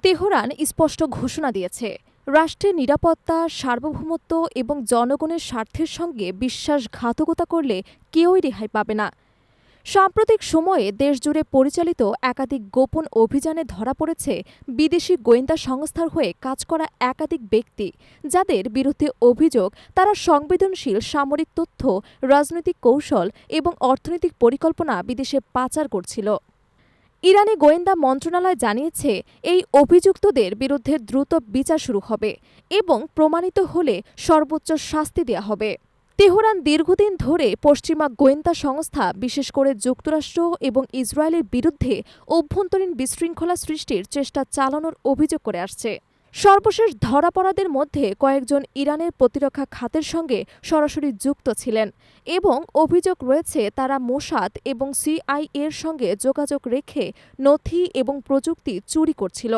Tehran স্পষ্ট ঘোষণা দিয়েছে, রাষ্ট্রের নিরাপত্তা, সার্বভৌমত্ব এবং জনগণের স্বার্থের সঙ্গে বিশ্বাসঘাতকতা করলে কেউই রেহাই পাবে না। সাম্প্রতিক সময়ে দেশজুড়ে পরিচালিত একাধিক গোপন অভিযানে ধরা পড়েছে বিদেশি গোয়েন্দা সংস্থার হয়ে কাজ করা একাধিক ব্যক্তি, যাদের বিরুদ্ধে অভিযোগ তারা সংবেদনশীল সামরিক তথ্য, রাজনৈতিক কৌশল এবং অর্থনৈতিক পরিকল্পনা বিদেশে পাচার করছিল। ইরানি গোয়েন্দা মন্ত্রণালয় জানিয়েছে, এই অভিযুক্তদের বিরুদ্ধে দ্রুত বিচার শুরু হবে এবং প্রমাণিত হলে সর্বোচ্চ শাস্তি দেওয়া হবে। তেহরান দীর্ঘদিন ধরে পশ্চিমা গোয়েন্দা সংস্থা, বিশেষ করে যুক্তরাষ্ট্র এবং ইসরায়েলের বিরুদ্ধে অভ্যন্তরীণ বিশৃঙ্খলা সৃষ্টির চেষ্টা চালানোর অভিযোগ করে আসছে। সর্বশেষ ধরা পড়াদের মধ্যে কয়েকজন ইরানের প্রতিরক্ষা খাতের সঙ্গে সরাসরি যুক্ত ছিলেন এবং অভিযোগ রয়েছে তারা মোসাদ এবং সিআইএর সঙ্গে যোগাযোগ রেখে নথি এবং প্রযুক্তি চুরি করছিল।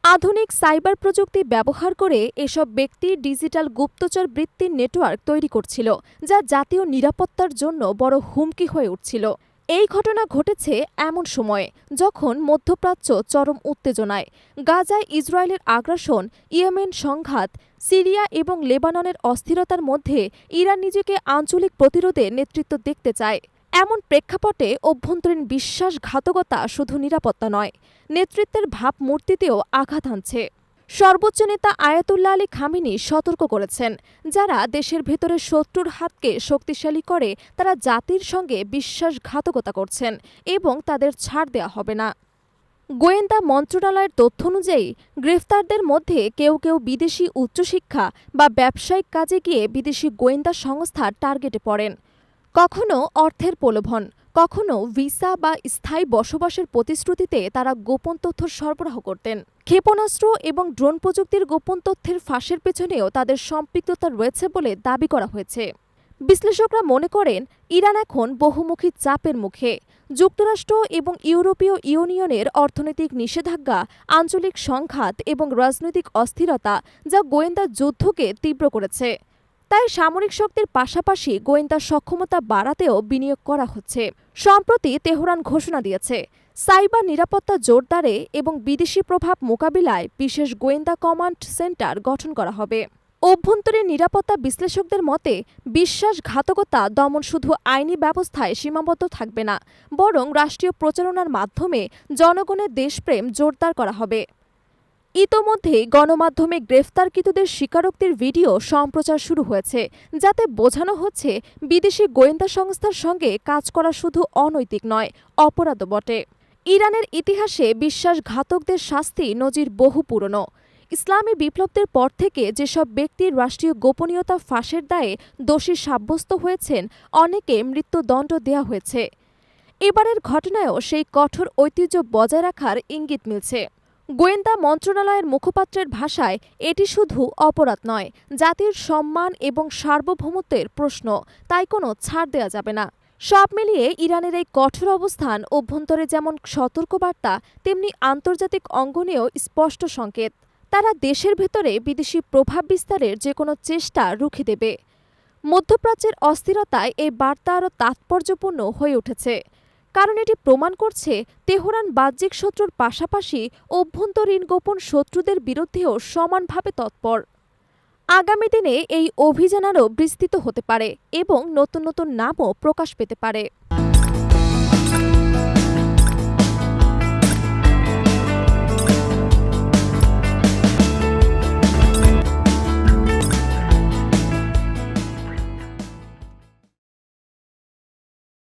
আধুনিক সাইবার প্রযুক্তি ব্যবহার করে এসব ব্যক্তি ডিজিটাল গুপ্তচর বৃত্তির নেটওয়ার্ক তৈরি করছিল, যা জাতীয় নিরাপত্তার জন্য বড় হুমকি হয়ে উঠছিল। এই ঘটনা ঘটেছে এমন সময়ে যখন মধ্যপ্রাচ্য চরম উত্তেজনায়, গাজায় ইসরায়েলের আগ্রাসন, ইয়েমেন সংঘাত, সিরিয়া এবং লেবাননের অস্থিরতার মধ্যে ইরান নিজেকে আঞ্চলিক প্রতিরোধে নেতৃত্ব দেখতে চায়। এমন প্রেক্ষাপটে অভ্যন্তরীণ বিশ্বাসঘাতকতা শুধু নিরাপত্তা নয়, নেতৃত্বের ভাবমূর্তিতেও আঘাত হানছে। সর্বোচ্চ নেতা আয়াতুল্লাহ আলী খামেনি সতর্ক করেছেন, যারা দেশের ভেতরে শত্রুর হাতকে শক্তিশালী করে তারা জাতির সঙ্গে বিশ্বাসঘাতকতা করছেন এবং তাদের ছাড় দেওয়া হবে না। গোয়েন্দা মন্ত্রণালয়ের তথ্য অনুযায়ী গ্রেফতারদের মধ্যে কেউ কেউ বিদেশি উচ্চশিক্ষা বা ব্যবসায়িক কাজে গিয়ে বিদেশি গোয়েন্দা সংস্থার টার্গেটে পড়েন। কখনো অর্থের প্রলোভন, কখনো ভিসা বা স্থায়ী বসবাসের প্রতিশ্রুতিতে তারা গোপন তথ্য সরবরাহ করতেন। ক্ষেপণাস্ত্র এবং ড্রোন প্রযুক্তির গোপন তথ্যের ফাঁসের পেছনেও তাদের সম্পৃক্ততা রয়েছে বলে দাবি করা হয়েছে। বিশ্লেষকরা মনে করেন, ইরান এখন বহুমুখী চাপের মুখে। যুক্তরাষ্ট্র এবং ইউরোপীয় ইউনিয়নের অর্থনৈতিক নিষেধাজ্ঞা, আঞ্চলিক সংঘাত এবং রাজনৈতিক অস্থিরতা, যা গোয়েন্দা যুদ্ধকে তীব্র করেছে। তাই সামরিক শক্তির পাশাপাশি গোয়েন্দা সক্ষমতা বাড়াতেও বিনিয়োগ করা হচ্ছে। সম্প্রতি তেহরান ঘোষণা দিয়েছে, সাইবার নিরাপত্তা জোরদারে এবং বিদেশি প্রভাব মোকাবিলায় বিশেষ গোয়েন্দা কমান্ড সেন্টার গঠন করা হবে। অভ্যন্তরীণ নিরাপত্তা বিশ্লেষকদের মতে, বিশ্বাসঘাতকতা দমন শুধু আইনি ব্যবস্থায় সীমাবদ্ধ থাকবে না, বরং রাষ্ট্রীয় প্রচারণার মাধ্যমে জনগণের দেশপ্রেম জোরদার করা হবে। ইতোমধ্যেই গণমাধ্যমে গ্রেফতারকৃতদের স্বীকারোক্তির ভিডিও সম্প্রচার শুরু হয়েছে, যাতে বোঝানো হচ্ছে বিদেশি গোয়েন্দা সংস্থার সঙ্গে কাজ করা শুধু অনৈতিক নয়, অপরাধও বটে। ইরানের ইতিহাসে বিশ্বাসঘাতকদের শাস্তি নজির বহু পুরনো। ইসলামী বিপ্লবের পর থেকে যেসব ব্যক্তির রাষ্ট্রীয় গোপনীয়তা ফাঁসের দায়ে দোষী সাব্যস্ত হয়েছেন, অনেকে মৃত্যুদণ্ড দেওয়া হয়েছে। এবারের ঘটনায়ও সেই কঠোর ঐতিহ্য বজায় রাখার ইঙ্গিত মিলছে। গোয়েন্দা মন্ত্রণালয়ের মুখপাত্রের ভাষায়, এটি শুধু অপরাধ নয়, জাতির সম্মান এবং সার্বভৌমত্বের প্রশ্ন, তাই কোনো ছাড় দেওয়া যাবে না। সব মিলিয়ে ইরানের এই কঠোর অবস্থান অভ্যন্তরে যেমন সতর্কবার্তা, তেমনি আন্তর্জাতিক অঙ্গনেও স্পষ্ট সংকেত। তারা দেশের ভেতরে বিদেশি প্রভাব বিস্তারের যে কোনো চেষ্টা রুখে দেবে। মধ্যপ্রাচ্যের অস্থিরতায় এই বার্তা আরও তাৎপর্যপূর্ণ হয়ে উঠেছে, কারণ এটি প্রমাণ করছে তেহরান বাহ্যিক শত্রুর পাশাপাশি অভ্যন্তরীণ গোপন শত্রুদের বিরুদ্ধেও সমানভাবে তৎপর। আগামী দিনে এই অভিযান আরও বিস্তৃত হতে পারে এবং নতুন নতুন নামও প্রকাশ পেতে পারে।